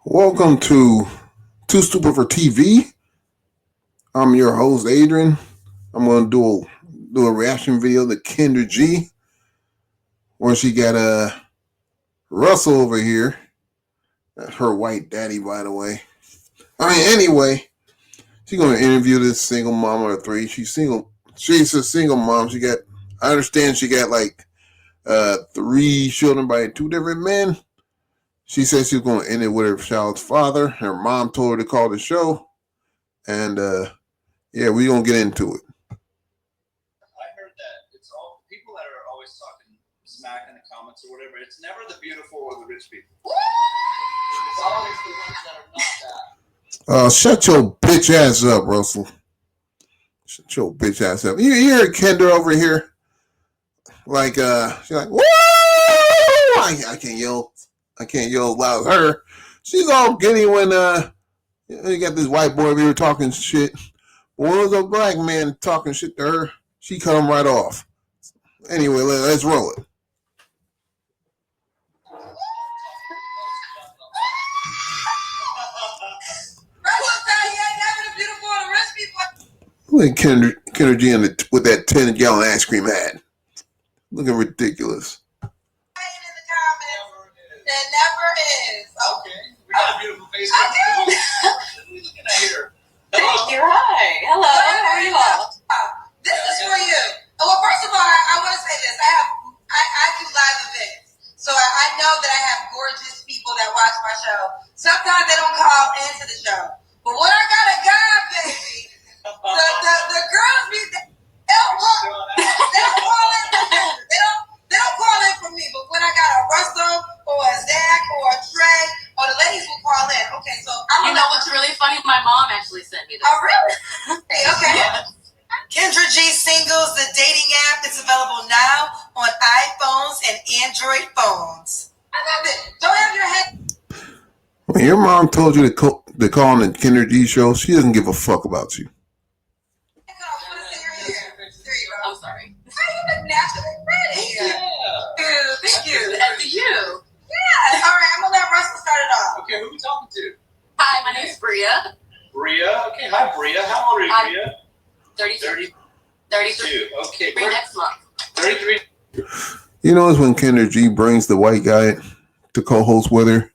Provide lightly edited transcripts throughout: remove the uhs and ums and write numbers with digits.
Welcome to Too Stupid for TV. I'm your host, Adrian. I'm going to do a reaction video to Kendra G, where she got Russell over here. That's her white daddy, by the way. Anyway, she's going to interview this single mom of three. She's single. She's a single mom. I understand she got like three children by two different men. She said she was going to end it with her child's father. Her mom told her to call the show. And yeah, we're going to get into it. I heard that it's all people that are always talking smack in the comments or whatever. It's never the beautiful or the rich people. It's always the ones that are not that. Shut your bitch ass up, Russell. Shut your bitch ass up. You hear Kendra over here? Like, she's like, woo! I can't yell. I can't yell loud as her. She's all giddy when, you got this white boy over here talking shit. But when it was a black man talking shit to her, she cut him right off. Anyway, let's roll it. Look at Kendra G with that 10-gallon ice cream hat. Looking ridiculous. It never is. Okay. We got a beautiful face. What are we looking at here? Thank you. Hi. Hello. How are you all? This is for you. Well, first of all, I want to say this. I do live events. So I know that I have gorgeous people that watch my show. Sometimes they don't call into the show. But when I got a guy, baby, the girls be they don't call in. They don't call in for me. But when I got a Russell or a Zach or a Trey, or the ladies will call in. Okay, so you know what's really funny? My mom actually sent me this. Oh, really? Okay. Kendra G Singles, the dating app, is available now on iPhones and Android phones. I love it. Don't have your head. When your mom told you to call on the Kendra G show, she doesn't give a fuck about you. I'm sorry. How you look naturally pretty? Yeah. Thank you. And to you. Yeah. All right, I'm going to let Russell start it off. Okay, who are we talking to? Hi, my name's Bria. Bria. Okay, hi Bria. How old are you, Bria? 32. 32. Okay. Three next month. 33. You notice when Kendra G brings the white guy to co-host with her,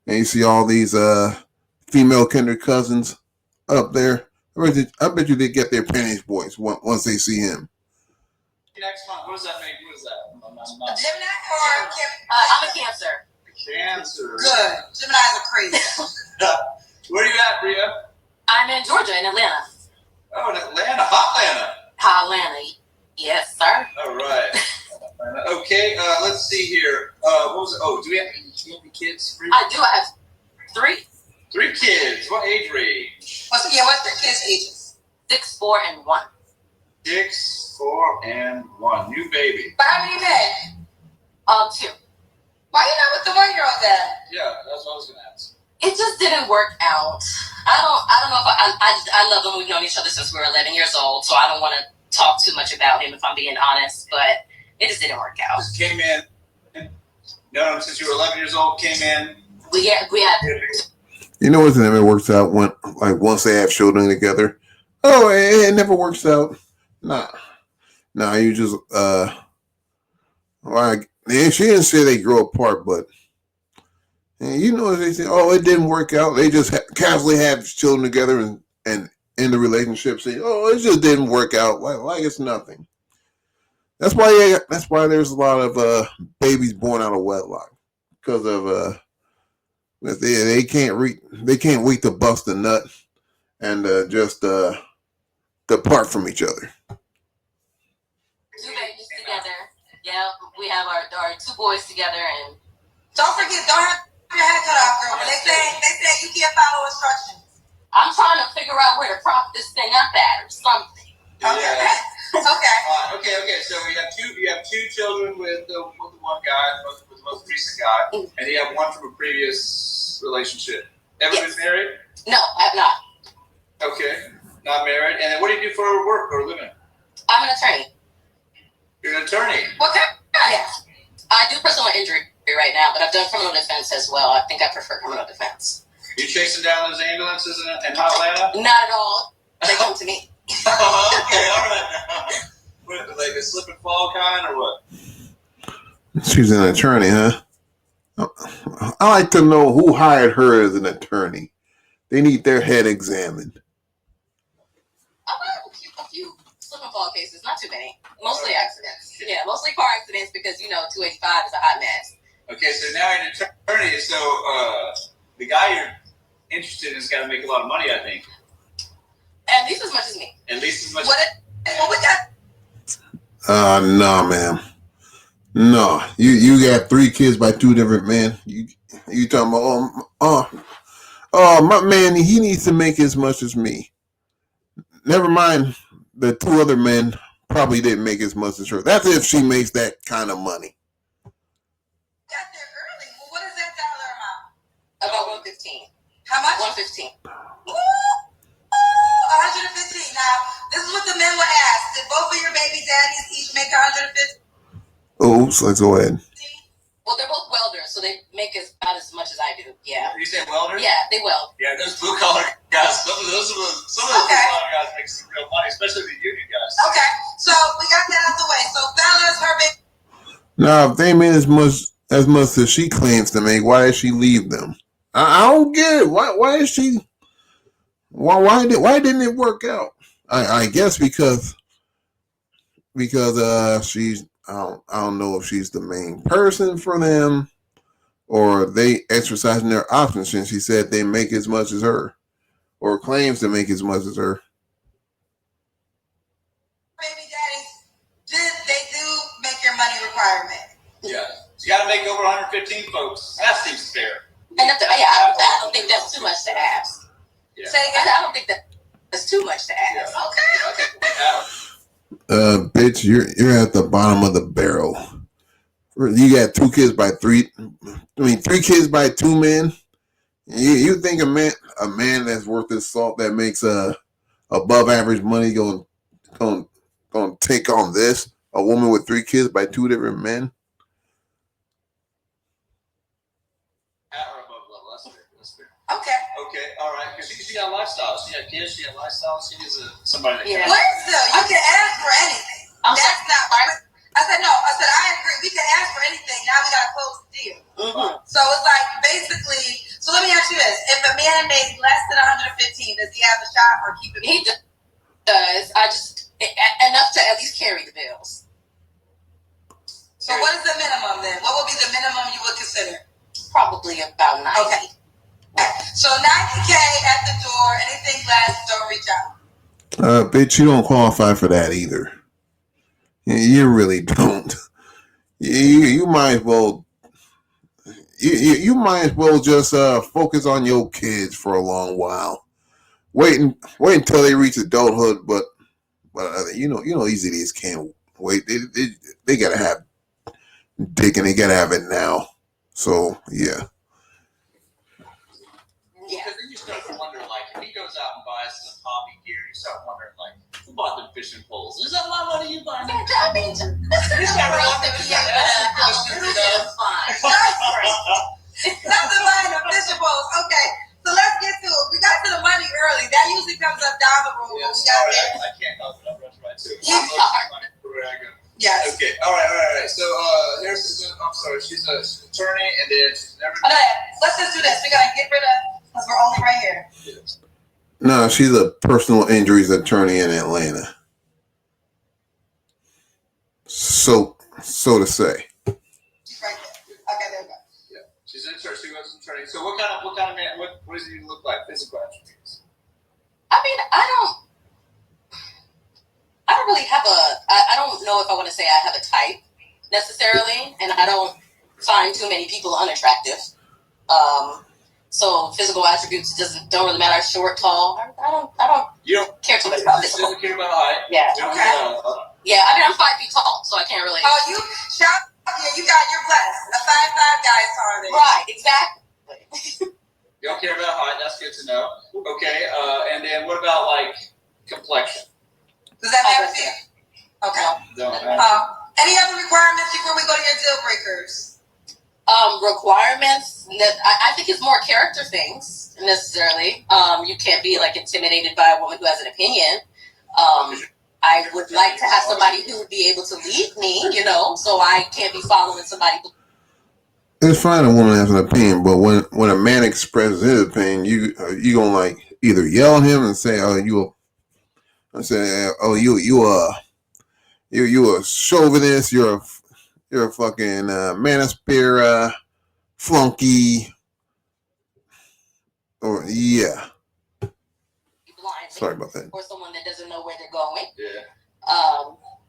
and you see all these female Kendra cousins up there, I bet you they get their panties boys once they see him. Next month. What does that make? What is that? A Gemini or I'm a Cancer. Cancer. Good. Geminis are crazy. Where are you at, Bria? I'm in Georgia, in Atlanta. Oh, in Atlanta. Hot Atlanta. Yes, sir. Atlanta. All right. Okay, let's see here. What was it? Oh, do we have any kids? I do. I have three. 3 kids. What age range? What's their kids' ages? 6, 4, and 1. 6, 4, and 1. New baby. But how many men? 2. Why you not with the 1-year-old dad? Yeah, that's what I was going to ask. It just didn't work out. I don't know if I love him. We've known each other since we were 11 years old, so I don't want to talk too much about him if I'm being honest, but it just didn't work out. Just came in. No, since you were 11 years old, came in. We had. You know what never works out when once they have children together? Oh, it never works out. Nah, you just she didn't say they grow apart, but you know they say, oh, it didn't work out. They just casually have children together and in the relationship say, oh, it just didn't work out. Like it's nothing. That's why there's a lot of babies born out of wedlock because of they can't wait to bust a nut and just depart from each other. 2 babies together. Yeah, we have our 2 boys together, and Don't forget, don't have your head cut off, girl. They say you can't follow instructions. I'm trying to figure out where to prop this thing up at or something. Okay. Yeah. Okay. Okay. So you have two children with the one guy, with the most recent guy, and you have one from a previous relationship. Ever been married? No, I have not. Okay, not married. And then what do you do for work or living? I'm an attorney. You're an attorney. Okay. Yeah. I do personal injury right now, but I've done criminal defense as well. I think I prefer criminal defense. You chasing down those ambulances in Atlanta? Not at all. They come to me. Okay, all right. What, like a slip and fall kind or what? She's an attorney, huh? I like to know who hired her as an attorney. They need their head examined. I've had a few slip and fall cases, not too many. Mostly accidents. Yeah, mostly car accidents because, 285 is a hot mess. Okay, so now you're an attorney, so the guy you're interested in has got to make a lot of money, I think. At least as much as me. At least as much What we got? No, ma'am. No. You got 3 kids by 2 different men. You talking about, my man, he needs to make as much as me. Never mind, the 2 other men probably didn't make as much as her. That's if she makes that kind of money. Got there early. Well, what is that dollar amount? About 115. How much? 115. 115. Now, this is what the men would ask. Did both of your baby daddies each make 150? Oops, let's go ahead. Well, they're both welders, so they make about as much as I do. Yeah. You say welders? Yeah, they weld. Yeah, those blue collar guys. Some of those blue collar guys make some real money, especially the union guys. Okay, so we got that out the way. So, fellas, her baby. Now, if they made as much as she claims to make, why did she leave them? I don't get it. Why is she? Why didn't it work out? I guess because she's I don't know if she's the main person for them or they exercising their options since she said they make as much as her or claims to make as much as her. Baby daddies, they do make your money requirement. Yeah. You got to make over 115, folks. That seems fair. And I don't think that's too much to ask. Yeah. Say again? I don't think that's too much to ask. Yeah. Okay. Bitch, you're at the bottom of the barrel. You got 2 kids by 3. 3 kids by 2 men. You think a man that's worth his salt that makes above average money going take on this? A woman with 3 kids by 2 different men? At or above level. That's fair. Okay, all right. Because she got lifestyle. She got kids. She got lifestyle. She is somebody that Well, still, you can ask for anything. That's not right. I said, no. I said, I agree. We can ask for anything. Now we got to close the deal. Mm-hmm. So it's like, basically, so let me ask you this. If a man made less than 115, does he have a shot or keep it? He does. Enough to at least carry the bills. So what is the minimum then? What would be the minimum you would consider? Probably about 90. Okay. So 90K at the door. Anything less, don't reach out. Bitch, you don't qualify for that either. You really don't. You might as well. You might as well just focus on your kids for a long while. Wait until they reach adulthood. But easy these can't wait. They gotta have dick and they gotta have it now. So yeah. Because then you start to wonder, like, if he goes out and buys some hobby gear, you start wondering, like, who bought them fishing poles? Is that my money you buying? I mean, He's got Nothing buying the fishing poles. Okay, so let's get to it. We got to the money early. That usually comes up down the road. Yeah, We got there. I can't help it. I'm rushing right to it. Yes. Okay. All right. So I'm sorry. She's an attorney, and then she's never. Okay, let's just do this. We gotta get rid of because we're only right here. Yes. No, she's a personal injuries attorney in Atlanta. So to say. She's right there. Okay, there we go. Yeah. She's an attorney. She was an attorney. So what kind of man? What does he look like? Physical attributes. I mean, I don't really have I don't know if I want to say I have a type necessarily, and I don't find too many people unattractive. So physical attributes don't really matter. Short, tall. I don't You don't care too much about You physical. don't care about height. Yeah. You don't care about Yeah, I mean, I'm 5 feet tall, so I can't really. Oh, you shout. Yeah, you're blessed. A 5'5" guy is taller than you. Right, exactly. You don't care about height. That's good to know. Okay. And then what about like complexion? Does that matter to you? Okay. Don't. Any other requirements before we go to your deal breakers? Requirements. I think it's more character things necessarily. You can't be like intimidated by a woman who has an opinion. I would like to have somebody who would be able to lead me, so I can't be following somebody. It's fine a woman has an opinion, but when a man expresses his opinion, you gonna like either yell at him and say, "Oh, you a chauvinist, you're a fucking manosphere flunky," or yeah. Blind. Sorry about that. Or someone that doesn't know where they're going.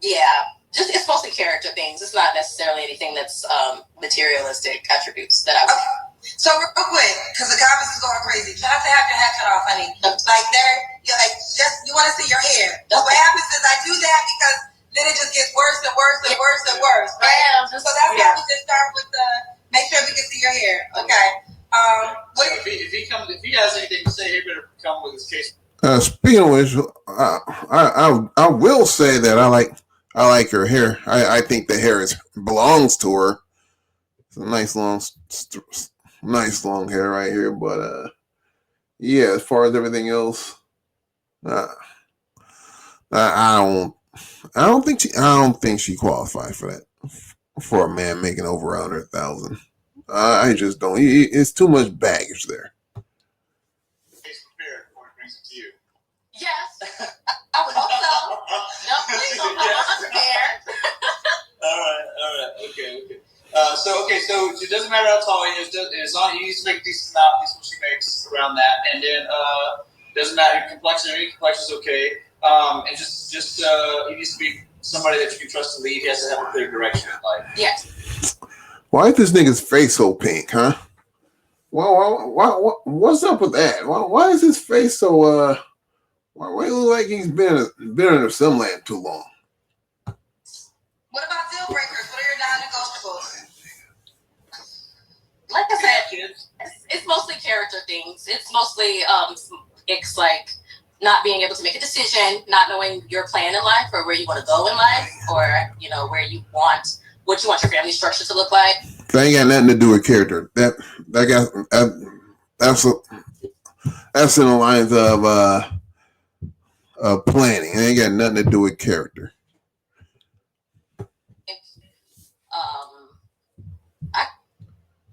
Yeah. Just it's mostly character things. It's not necessarily anything that's materialistic attributes that I would. So real quick, because the comments is going crazy. Try not to have your hair cut off, honey. Like you're like you want to see your hair. What happens is I do that because then it just gets worse and worse and worse and worse, right? Yeah, so that's why we just start with the make sure we can see your hair. Okay. So if he has anything to say, he better come with his case. Speaking of which, I will say that I like her hair. I think the hair belongs to her. It's a nice long hair right here. But yeah, as far as everything else, I don't think she qualifies for that. For a man making over 100,000, I just don't. It's too much baggage there. Yes, I would hope so. No, please don't come unprepared. All right, okay. So it doesn't matter how tall he is. As long as he needs to make a decent amount, that's what she makes around that. And then doesn't matter complexion. Any complexion is okay. And just he needs to be somebody that you can trust to lead. He has to have a clear direction in life. Yes. Why is this nigga's face so pink, huh? What's up with that? Why is his face so why do you look like he's been in a sim lab too long? What about deal breakers? What are your non-negotiables? Like I said, it's mostly character things. It's mostly it's like not being able to make a decision, not knowing your plan in life or where you want to go in life, or what you want your family structure to look like. That ain't got nothing to do with character. That's in the lines of planning. It ain't got nothing to do with character. I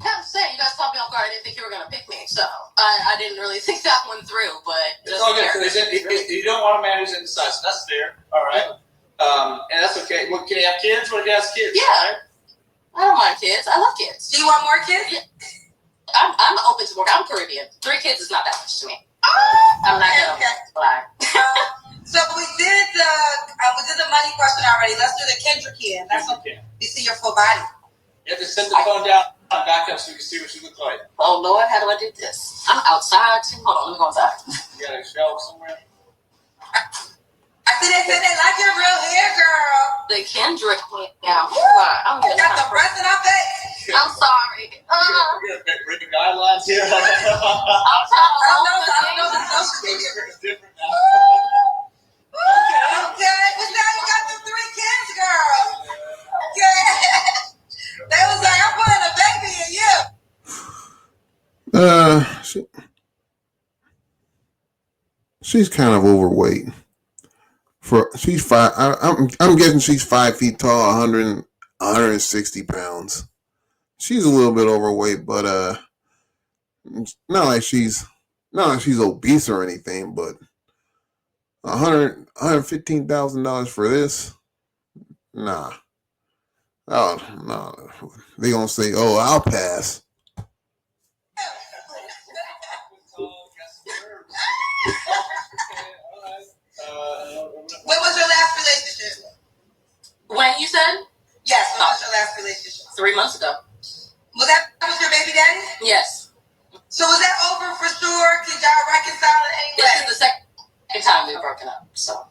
have to say, you guys caught me off guard. I didn't think you were going to pick me, so I didn't really think that one through. But it's all good. You don't want a man who's indecisive. That's fair. All right, and that's okay. Well, can you have kids? What if you have kids? Yeah, right? I don't mind kids. I love kids. Do you want more kids? Yeah. I'm open to more. I'm Caribbean. 3 kids is not that much to me. I'm not gonna lie. So we did the money question already. Let's do the Kendra G. That's okay. You see your full body. You have to set the phone down and back up so you can see what you look like. Oh Lord, how do I do this? I'm outside too. Hold on, let me go outside. You got a shelf somewhere? I see they said they like your real hair, girl. The Kendra went down. You got the breath in our face. I'm sorry. We're gonna break the guidelines here. I'm trying. I don't know the social media. It's different now. Okay. Well, now you got the 3 kids, girl. Okay. They was like, I'm putting a baby in you. She's kind of overweight. She's 5. I'm guessing she's 5 feet tall, 160 pounds. She's a little bit overweight, but not like she's obese or anything. But $115,000 for this? Nah. Oh no. They gonna say, "Oh, I'll pass." When was your last relationship? When you said? Yes, when was your last relationship? 3 months ago. Was that with your baby daddy? Yes. So was that over for sure? Did y'all reconcile it anyway? This is the second time we've broken up. So,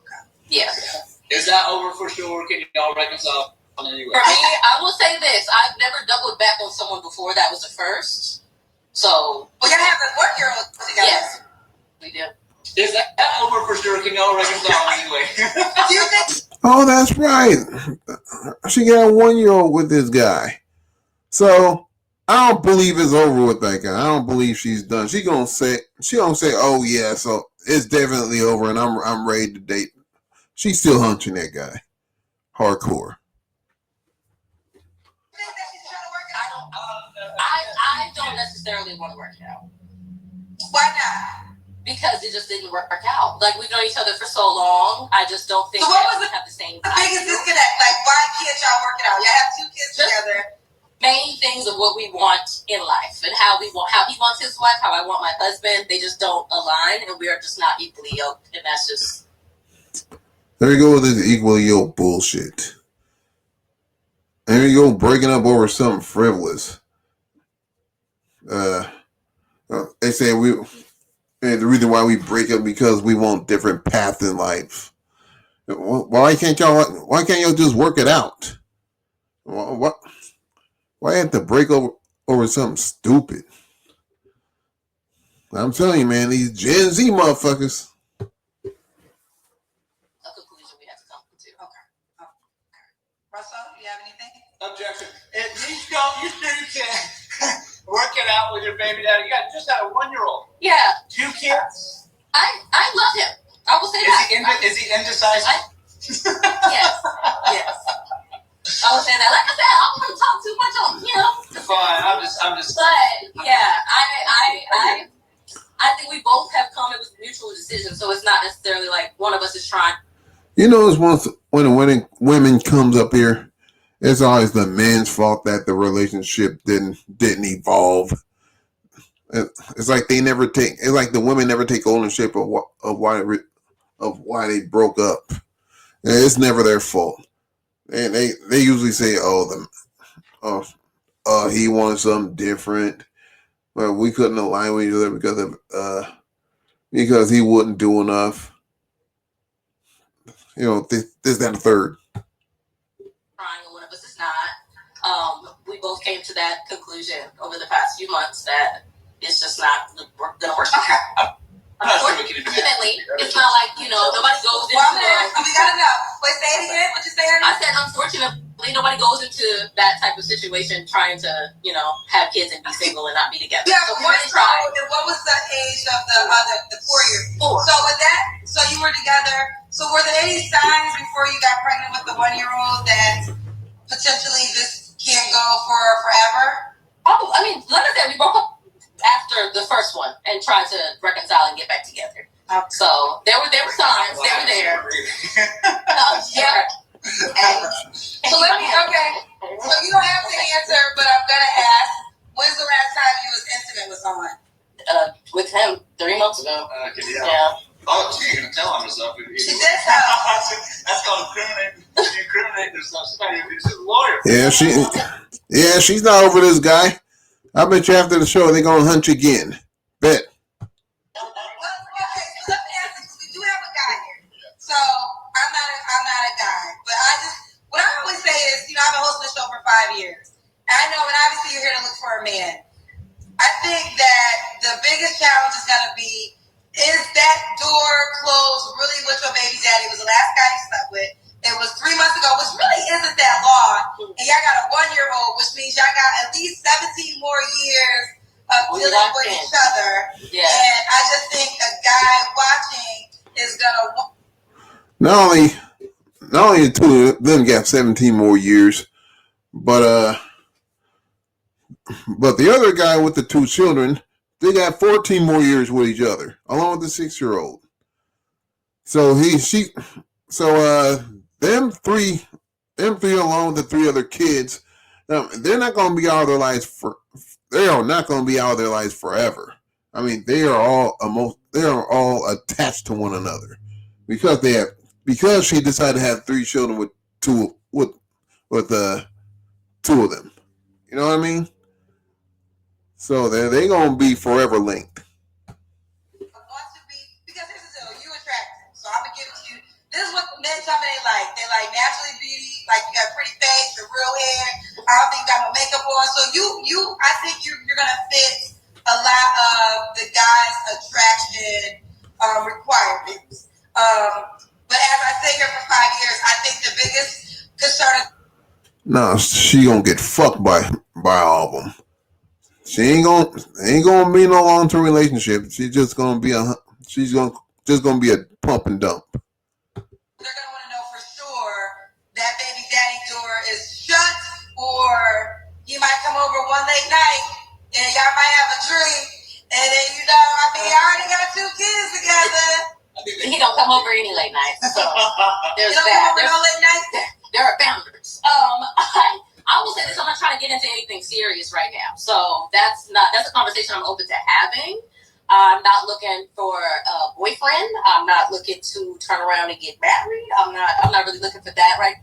yeah. Is that over for sure? Can y'all reconcile anyway? For me, I will say this. I've never doubled back on someone before. That was the first. So. Well, y'all have a 1-year-old together. Yes. We do. Is that over for sure? Can y'all reconcile anyway? Do you think? Oh, that's right. She got a 1-year-old with this guy. So I don't believe it's over with that guy. I don't believe she's done. She gonna say, oh yeah, so it's definitely over, and I'm ready to date. She's still hunting that guy, hardcore. I don't necessarily want to work it out. Why not? Because it just didn't work out. Like, we've known each other for so long. I just don't think So what was we have the same the biggest disconnect? Like, why can't y'all work it out? Y'all have 2 kids together. Main things of what we want in life and how he wants his wife, how I want my husband. They just don't align, and we are just not equally yoked. And that's just. There you go with this equally yoked bullshit. There you go, breaking up over something frivolous. They say the reason why we break up because we want different paths in life. Why can't y'all just work it out? What? Why have to break over something stupid? I'm telling you, man, these Gen Z motherfuckers. A conclusion we have to come to. Okay. Russell, do you have anything? Objection. You can work it out with your baby daddy. You just had a 1-year-old. Yeah. 2 kids. I love him. I will say that. Is he indecisive? Yes. I would say that. Like I said, I don't want to talk too much on. Fine. I'm just. But yeah, I think we both have come with mutual decisions, so it's not necessarily like one of us is trying. You know, it's once when a women comes up here, it's always the men's fault that the relationship didn't evolve. It's like they never take. It's like the women never take ownership of why they broke up. It's never their fault. And they usually say, he wanted something different. Well, we couldn't align with each other because he wouldn't do enough. You know, this, that, and third. Trying, and one of us is not. We both came to that conclusion over the past few months that it's just not going to work. I'm not sure we can even. Unfortunately, it's not like, nobody goes into. We gotta know. Wait, say it again. What you say? I said, unfortunately, nobody goes into that type of situation trying to, have kids and be single and not be together. Yeah, so what was the age of the 4-year? 4. So you were together. So were there any signs before you got pregnant with the 1-year-old that potentially this can't go for forever? Oh, I mean, like I said, we broke up after the first one and tried to reconcile and get back together. Okay. So there were signs. They were there. Yeah. So let me. Okay. So you don't have to answer, but I'm gonna ask. When's the last time you was intimate with someone? With him 3 months ago. Yeah. Oh, she ain't gonna tell on herself. She did tell. That's called incriminating herself. She's a lawyer. Yeah, she's not over this guy. I bet you after the show they're gonna hunt you again. Bet. Well, okay, so let me ask you, because we do have a guy here. So I'm not a guy, but what I always say is, I've been hosting the show for 5 years. And I know, and obviously you're here to look for a man. I think that the biggest challenge is gonna be, is that door closed really with your baby daddy? It was the last guy you slept with. It was 3 months ago, which really isn't that long. And y'all got a 1-year-old, which means y'all got at least 17 more years of dealing with each other. Yeah. And I just think a guy watching is gonna. Not only the two of them got 17 more years, but the other guy with the 2 children, they got 14 more years with each other, along with the 6-year-old. So them three along with the 3 other kids, they're not going to be out of their lives they are not going to be out of their lives forever. I mean, they are all attached to one another because she decided to have 3 children with 2 of them. You know what I mean? So they going to be forever linked. Because this is you attractive, so I'm gonna give it to you. This is what men tell me they like. They like naturally beauty, like you got a pretty face, your real hair. I don't think you got no makeup on. So I think you're gonna fit a lot of the guys' attraction requirements. But as I stay here for 5 years, I think the biggest concern. No, she gonna get fucked by all of them. She ain't gonna be no long term relationship. She's just gonna be a pump and dump. They're gonna want to know for sure that baby daddy door is shut, or he might come over one late night and y'all might have a drink, and then I already got 2 kids together. He don't come over any late night, so there's you don't that. come over no late night. There are boundaries. I will say this: I'm not trying to get into anything serious right now, so that's a conversation I'm open to having. I'm not looking for a boyfriend. I'm not looking to turn around and get married. I'm not really looking for that right.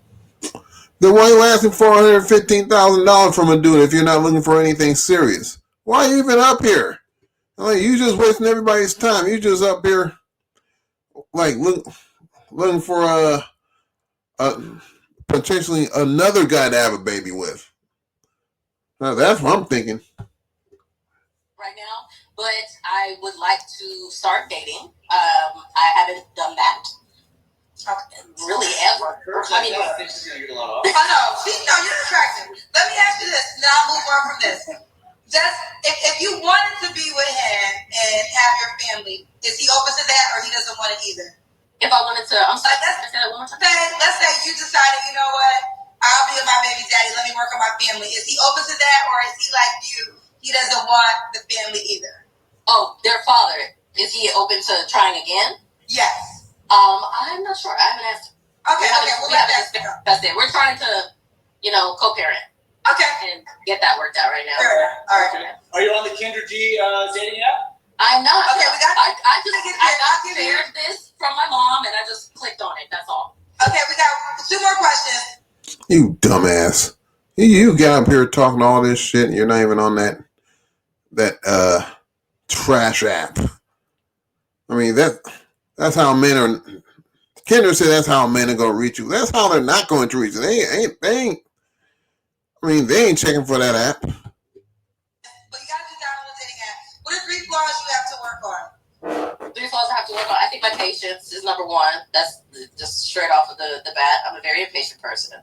Then why are you asking $415,000 from a dude if you're not looking for anything serious? Why are you even up here? Like, you just wasting everybody's time. You just up here like looking for a potentially another guy to have a baby with. Now, that's what I'm thinking. Right now, but I would like to start dating. I haven't done that really ever. I think she's gonna get a lot of. I know. You're attractive. Let me ask you this, and then I'll move on from this. Just if you wanted to be with him and have your family, is he open to that, or he doesn't want it either? If I wanted to, I'm sorry. Say that one more time. Let's say you decided, you know what, I'll be with my baby daddy. Let me work on my family. Is he open to that, or is he like you? He doesn't want the family either. Oh, their father. Is he open to trying again? Yes. I'm not sure. I haven't asked. Okay. We'll that's it. We're trying to, co-parent. Okay. And get that worked out right now. Fair enough. All right. Okay. Are you on the Kendra G dating app? I'm not. Okay, we got. I got shared this from my mom, and I just clicked on it. That's all. Okay, we got 2 more questions. You dumbass. You get up here talking all this shit, and you're not even on that trash app. I mean, that's how men are. Kendra said that's how men are gonna reach you. That's how they're not going to reach you. They ain't. I mean, they ain't checking for that app. But you gotta do download the dating app. What are 3 flaws you have to work on? 3 flaws I have to work on. I think my patience is number 1. That's just straight off of the bat. I'm a very impatient person.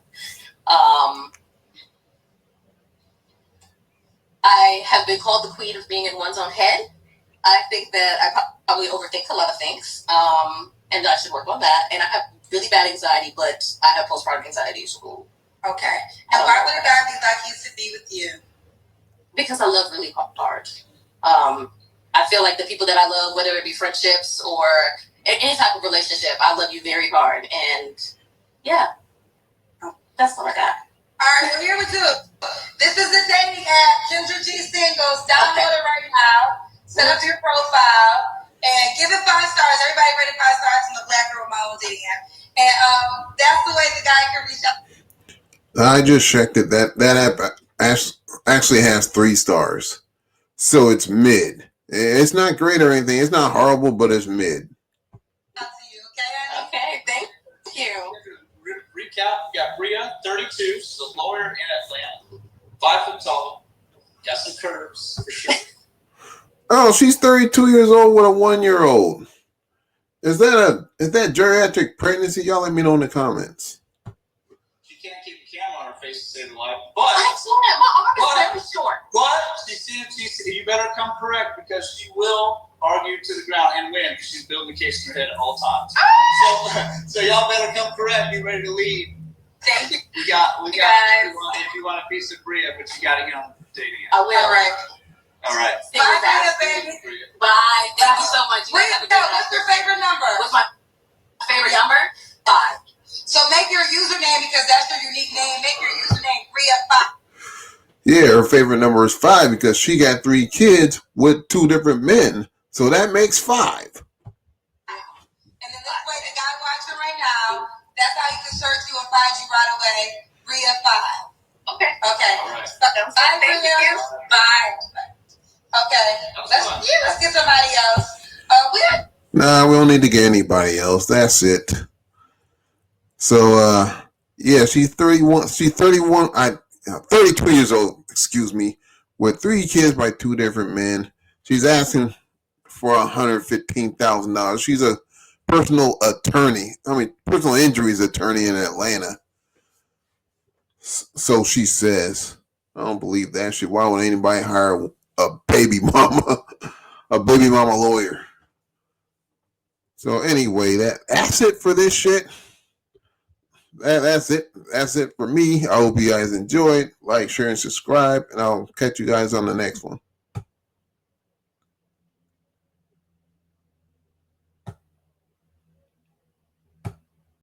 I have been called the queen of being in one's own head. I think that I probably overthink a lot of things, and I should work on that. And I have really bad anxiety, but I have postpartum anxiety. So. Okay. And why would a guy be lucky to be with you? Because I love really hard. I feel like the people that I love, whether it be friendships or any type of relationship, I love you very hard. And yeah, that's all I got. All right, well, here we do. This is the dating app, Kendra G Singles. Download it right now. Set up your profile and give it 5 stars. Everybody rated 5 stars on the Black Girl Model dating app. And that's the way the guy can reach out. I just checked it. That app actually has 3 stars. So it's mid. It's not great or anything. It's not horrible, but it's mid. Up to you, okay? Okay, thank you. Recap, you got Bria, 32, she's a lawyer in Atlanta, 5 foot tall, got some curves for sure. Oh, she's 32 years old with a 1-year-old. Is that geriatric pregnancy? Y'all let me know in the comments. She can't keep a camera on her face to save her life, but I can't. My arm is very short. But she said you better come correct because she will argue to the ground and win because she's building a case in her head at all times. So y'all better come correct. Be ready to lead. Thank you. We got. Guys. If you want a piece of Bria, but you got to get on dating it. I will. All right. Bye, baby. Bye. Thank you so much. You guys have a good one. What's your favorite number? What's my favorite number? 5. So make your username, because that's your unique name. Make your username Bria5. Yeah, her favorite number is 5 because she got 3 kids with 2 different men. So that makes 5. And then this way, the guy watching right now, that's how he can search you and find you right away. Bria5. Okay. All right. Bye, Bria. Bye. Okay. Let's get somebody else. Nah, we don't need to get anybody else. That's it. So, yeah, she's 31. She's 31. 32 years old, excuse me, with 3 kids by 2 different men. She's asking for $115,000. She's a personal injuries attorney in Atlanta. So she says. I don't believe that shit. Why would anybody hire a baby mama, a baby mama lawyer. So anyway, that's it for this shit. That's it. That's it for me. I hope you guys enjoyed. Like, share, and subscribe, and I'll catch you guys on the next one.